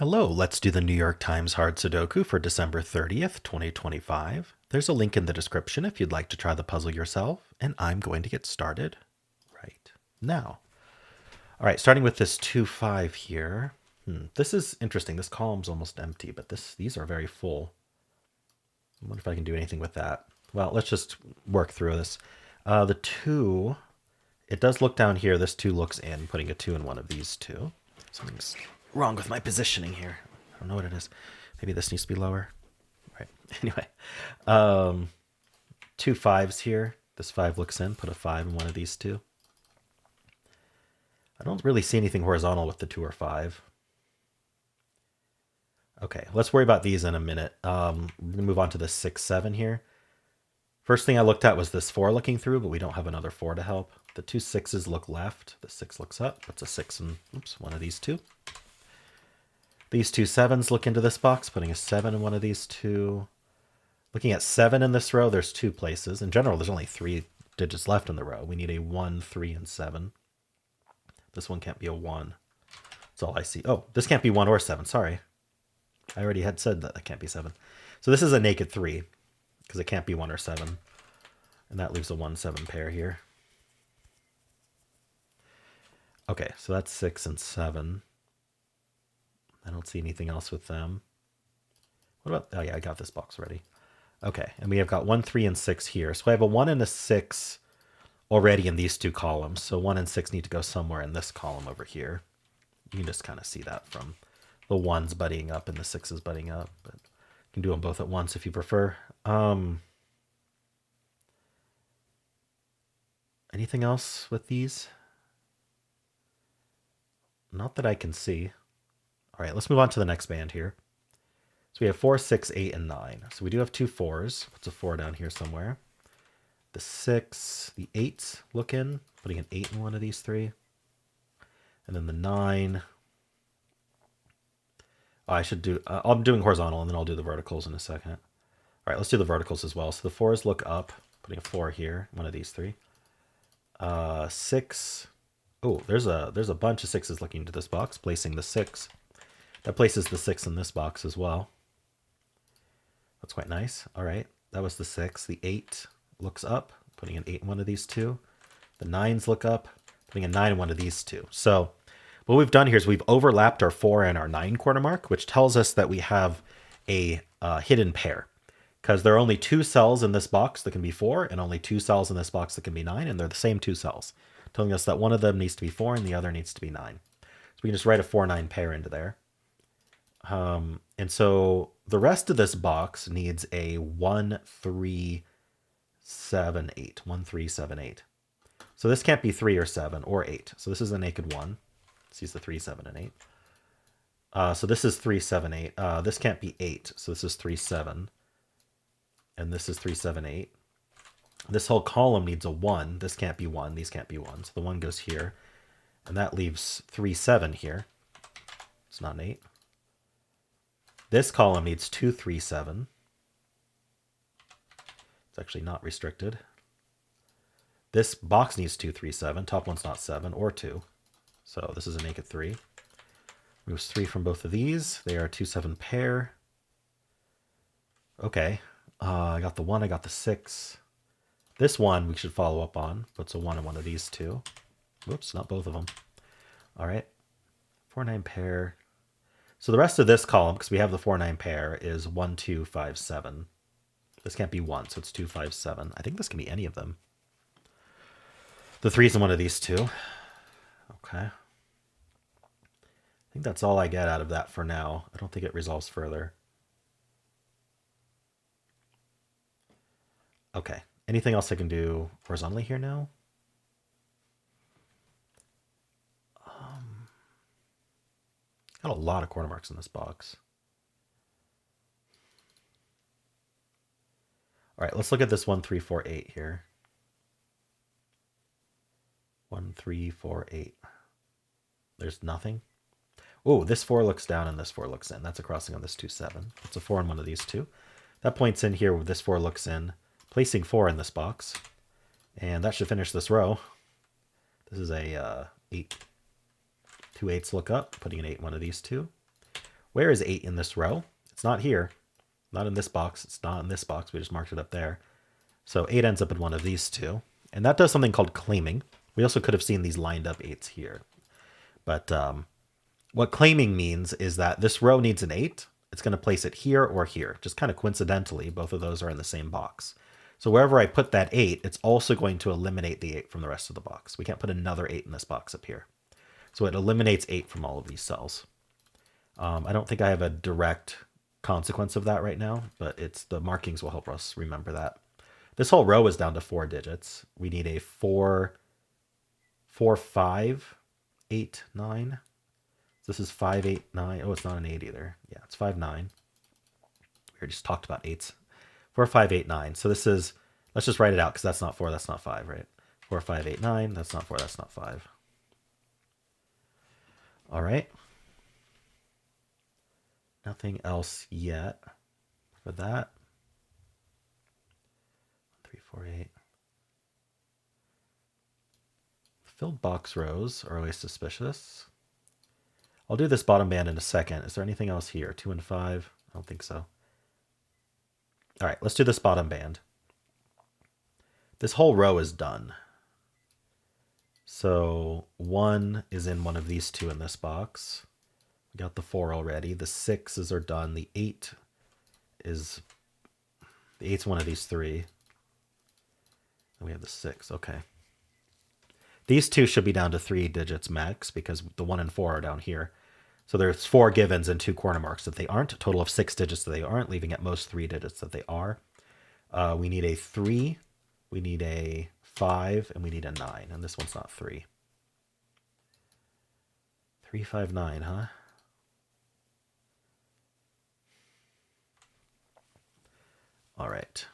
Hello, let's do the New York Times hard Sudoku for December 30th, 2025. There's a link in the description if you'd like to try the puzzle yourself, and I'm going to get started right now. All right, starting with this 2-5 here. This is interesting. This column's almost empty, but these are very full. I wonder if I can do anything with that. Well, let's just work through this. The 2, it does look down here. This 2 looks in, putting a 2 in one of these two. Something's wrong with my positioning here. I don't know what it is. Maybe this needs to be lower. Right. Anyway, 2 5s here. This 5 looks in. Put a 5 in one of these two. I don't really see anything horizontal with the 2 or 5. Okay, let's worry about these in a minute. We're going to move on to the 6 7 here. First thing I looked at was this 4 looking through, but we don't have another 4 to help. The 2 6s look left. The 6 looks up. That's a 6 and one of these two. These 2 7s look into this box, putting a 7 in one of these two. Looking at 7 in this row, there's 2 places. In general, there's only 3 digits left in the row. We need a 1, 3, and 7. This one can't be a 1. That's all I see. Oh, this can't be 1 or 7. Sorry. I already had said that it can't be 7. So this is a naked 3, because it can't be 1 or 7. And that leaves a 1, 7 pair here. Okay, so that's 6 and 7. I don't see anything else with them. What about, oh yeah, I got this box ready. Okay, and we have got 1, 3, and 6 here. So I have a 1 and a 6 already in these 2 columns. So 1 and 6 need to go somewhere in this column over here. You can just kind of see that from the 1s buddying up and the 6s buddying up. But you can do them both at once if you prefer. Anything else with these? Not that I can see. All right, let's move on to the next band here. So we have 4, 6, 8, and 9. So we do have 2 4s. What's a 4 down here somewhere? The 6, the 8 look in, putting an 8 in one of these 3. And then the 9. Oh, I should do, I'm doing horizontal and then I'll do the verticals in a second. All right, let's do the verticals as well. So the 4s look up, putting a 4 here, one of these 3. 6. Oh, there's a bunch of 6s looking into this box, placing the 6. That places the 6 in this box as well. That's quite nice. All right, that was the 6. The 8 looks up, putting an 8 in one of these 2. The 9s look up, putting a 9 in one of these 2. So what we've done here is we've overlapped our 4 and our 9 quarter mark, which tells us that we have a hidden pair. Because there are only 2 cells in this box that can be 4, and only 2 cells in this box that can be 9, and they're the same 2 cells, telling us that one of them needs to be 4 and the other needs to be 9. So we can just write a 4-9 pair into there. And so the rest of this box needs a 1, 3, 7, 8. 1, 3, 7, 8. So this can't be 3 or 7 or 8. So this is a naked 1. Let's use the 3, 7, and 8. So this is 3, 7, 8. This can't be 8. So this is 3, 7. And this is 3, 7, 8. This whole column needs a 1. This can't be 1. These can't be 1. So the 1 goes here. And that leaves 3, 7 here. It's not an 8. This column needs 2, 3, 7. It's actually not restricted. This box needs 2, 3, 7. Top one's not 7 or 2. So this is a naked 3. Moves 3 from both of these. They are a 2, 7 pair. Okay. I got the 1. I got the 6. This one we should follow up on. Puts a 1 in one of these 2. Whoops, not both of them. All right. 4, 9 pair. So the rest of this column, because we have the 4, 9 pair, is 1, 2, 5, 7. This can't be 1, so it's 2, 5, 7. I think this can be any of them. The 3's in one of these 2. Okay. I think that's all I get out of that for now. I don't think it resolves further. Okay. Anything else I can do horizontally here now? Got a lot of corner marks in this box. All right, let's look at this 1, 3, 4, 8 here. 1, 3, 4, 8. There's nothing. Oh, this 4 looks down and this 4 looks in. That's a crossing on this 2, 7. It's a 4 in one of these 2. That points in here where this 4 looks in, placing 4 in this box. And that should finish this row. This is a 8. 2 8s look up, putting an 8 in one of these 2. Where is 8 in this row? It's not here. Not in this box. It's not in this box. We just marked it up there. So 8 ends up in one of these two. And that does something called claiming. We also could have seen these lined up 8s here. But what claiming means is that this row needs an 8. It's going to place it here or here. Just kind of coincidentally, both of those are in the same box. So wherever I put that 8, it's also going to eliminate the 8 from the rest of the box. We can't put another 8 in this box up here. So it eliminates 8 from all of these cells. I don't think I have a direct consequence of that right now, but the markings will help us remember that. This whole row is down to 4 digits. We need a 4, 4, 5, 8, 9. This is 5, 8, 9. Oh, it's not an 8 either. Yeah, it's 5, 9. We already just talked about 8s. 4, 5, 8, 9. So this is, let's just write it out because that's not 4, that's not 5, right? 4, 5, 8, 9. That's not 4, that's not 5. All right. Nothing else yet for that. 3, 4, 8. Filled box rows are always suspicious. I'll do this bottom band in a second. Is there anything else here? 2 and 5? I don't think so. All right, let's do this bottom band. This whole row is done. So 1 is in one of these two in this box. We got the 4 already. The 6s are done. The 8 is... The 8's one of these 3. And we have the 6. Okay. These two should be down to 3 digits max because the 1 and 4 are down here. So there's 4 givens and 2 corner marks that they aren't. A total of 6 digits that they aren't, leaving at most 3 digits that they are. We need a 3, we need a 5, and we need a 9. And this one's not 3. 3, 5, 9, huh? All right.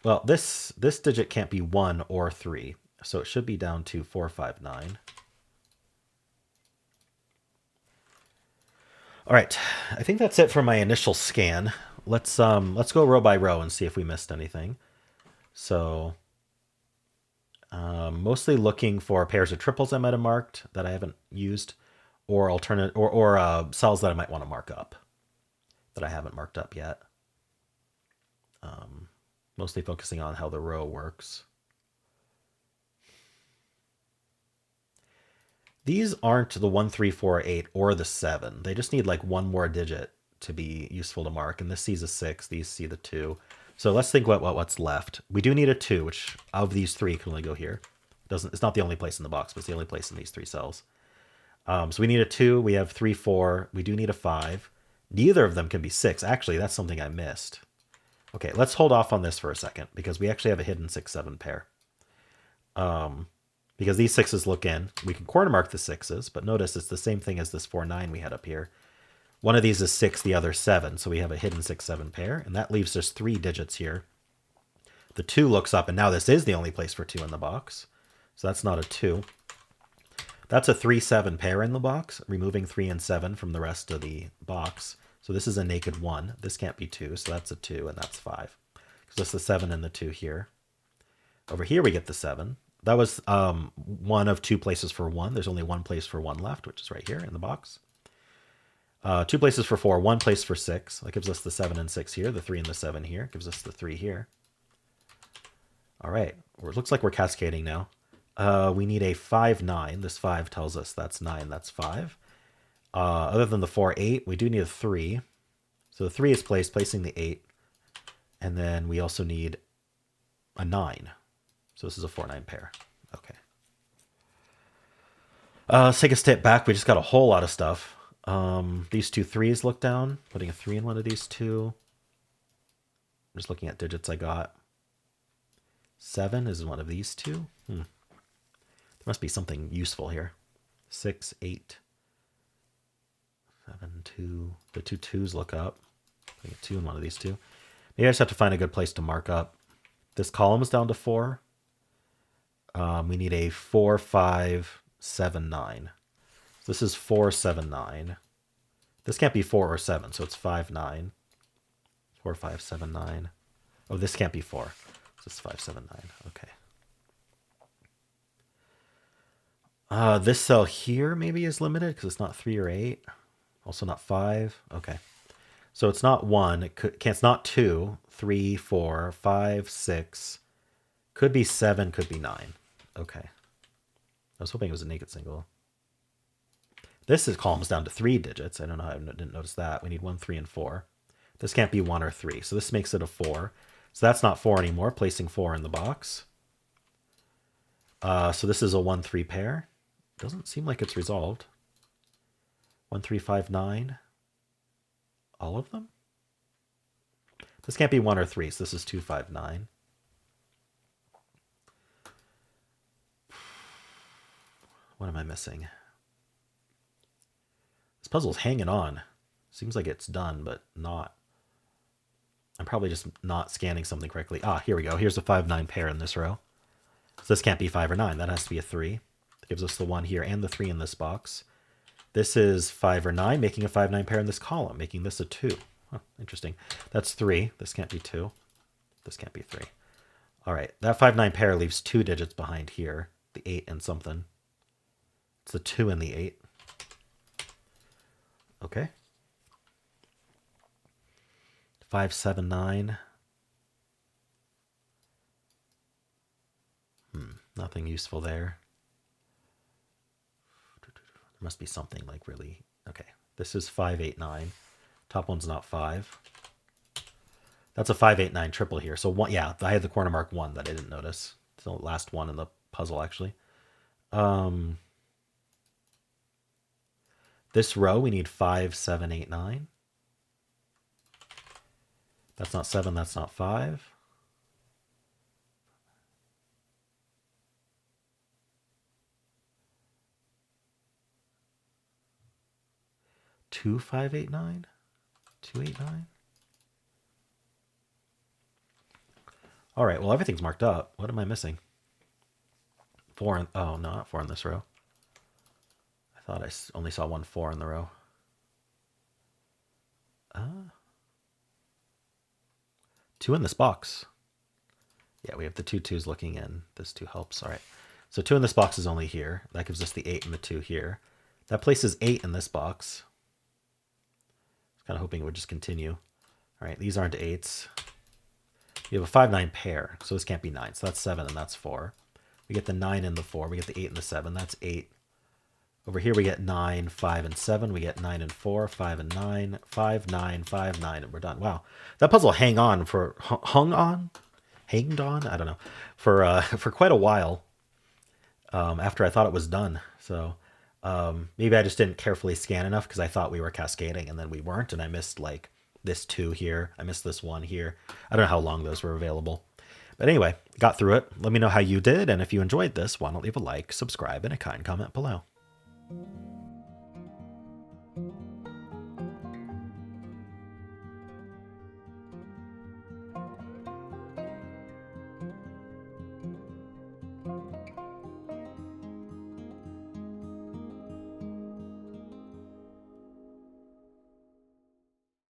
Well, this digit can't be 1 or 3. So it should be down to 4, 5, 9. All right, I think that's it for my initial scan. Let's go row by row and see if we missed anything. So mostly looking for pairs of triples I might have marked that I haven't used, or alternate or cells that I might want to mark up that I haven't marked up yet. Mostly focusing on how the row works. These aren't the 1, 3, 4, 8 or the 7. They just need like one more digit to be useful to mark. And this sees a 6, these see the 2. So let's think about what's left. We do need a 2, which of these 3 can only go here. It's not the only place in the box, but it's the only place in these 3 cells. So we need a 2. We have 3, 4. We do need a 5. Neither of them can be 6. Actually, that's something I missed. Okay, let's hold off on this for a second because we actually have a hidden 6, 7 pair. Because these 6s look in. We can corner mark the 6s, but notice it's the same thing as this 4, 9 we had up here. One of these is 6, the other 7, so we have a hidden 6, 7 pair, and that leaves just 3 digits here. The 2 looks up, and now this is the only place for 2 in the box, so that's not a 2. That's a 3, 7 pair in the box, removing 3 and 7 from the rest of the box. So this is a naked 1. This can't be 2, so that's a 2, and that's 5. So that's the 7 and the 2 here. Over here we get the 7. That was one of 2 places for 1. There's only 1 place for 1 left, which is right here in the box. 2 places for 4, 1 place for 6. That gives us the 7 and 6 here. The 3 and the 7 here. Gives us the 3 here. All right. It looks like we're cascading now. We need a 5, 9. This 5 tells us that's 9. That's 5. Other than the 4, 8, we do need a 3. So the 3 is placing the 8. And then we also need a 9. So this is a 4, 9 pair. Okay. Let's take a step back. We just got a whole lot of stuff. These 2 3s look down. Putting a 3 in one of these 2. I'm just looking at digits I got. 7 is one of these 2. There must be something useful here. 6, 8, 7, 2. The 2 2s look up. Putting a 2 in one of these 2. Maybe I just have to find a good place to mark up. This column is down to 4. We need a 4, 5, 7, 9. So this is 4, 7, 9. This can't be 4 or 7, so it's 5, 9. 4, 5, 7, 9. Oh, this can't be 4. So it's 5, 7, 9. Okay. This cell here maybe is limited because it's not 3 or 8. Also not 5. Okay. So it's not 1. It's not 2, 3, 4, 5, 6. Could be 7, could be 9. Okay. I was hoping it was a naked single. This is columns down to 3 digits. I don't know. I didn't notice that. We need 1, 3, and 4. This can't be 1 or 3. So this makes it a 4. So that's not 4 anymore. Placing 4 in the box. So this is a 1, 3 pair. Doesn't seem like it's resolved. 1, 3, 5, 9. All of them? This can't be 1 or 3. So this is 2, 5, 9. What am I missing? This puzzle's hanging on. Seems like it's done, but not. I'm probably just not scanning something correctly. Ah, here we go. Here's a 5, 9 pair in this row. So this can't be 5 or 9. That has to be a 3. That gives us the 1 here and the 3 in this box. This is 5 or 9, making a 5, 9 pair in this column, making this a 2. Huh, interesting. That's 3. This can't be 2. This can't be 3. All right, that 5, 9 pair leaves 2 digits behind here, the 8 and something. It's the 2 and the 8. Okay. 5, 7, 9. Nothing useful there. There must be something like really... Okay, this is 5, 8, 9. Top one's not 5. That's a 5, 8, 9 triple here. So one, yeah, I had the corner mark 1 that I didn't notice. It's the last one in the puzzle, actually. This row, we need 5, 7, 8, 9. That's not 7, that's not 5. Two, 5, 8, 9? 2, 8, 9? All right, well, everything's marked up. What am I missing? 4 in, oh, no, not 4 in this row. I thought I only saw 1 4 in the row. 2 in this box. Yeah, we have the 2 2s looking in. This 2 helps. All right. So 2 in this box is only here. That gives us the 8 and the 2 here. That places 8 in this box. I was kind of hoping it would just continue. All right, these aren't 8s. We have a 5, 9 pair, so this can't be 9. So that's 7 and that's 4. We get the 9 and the 4. We get the 8 and the 7. That's 8. Over here we get 9, 5, and 7. We get 9 and 4, 5 and 9, 5, 9, 5, 9, and we're done. Wow. That puzzle hanged on? I don't know. For quite a while after I thought it was done. So maybe I just didn't carefully scan enough because I thought we were cascading and then we weren't. And I missed like this 2 here. I missed this 1 here. I don't know how long those were available. But anyway, got through it. Let me know how you did. And if you enjoyed this, why don't leave a like, subscribe, and a kind comment below.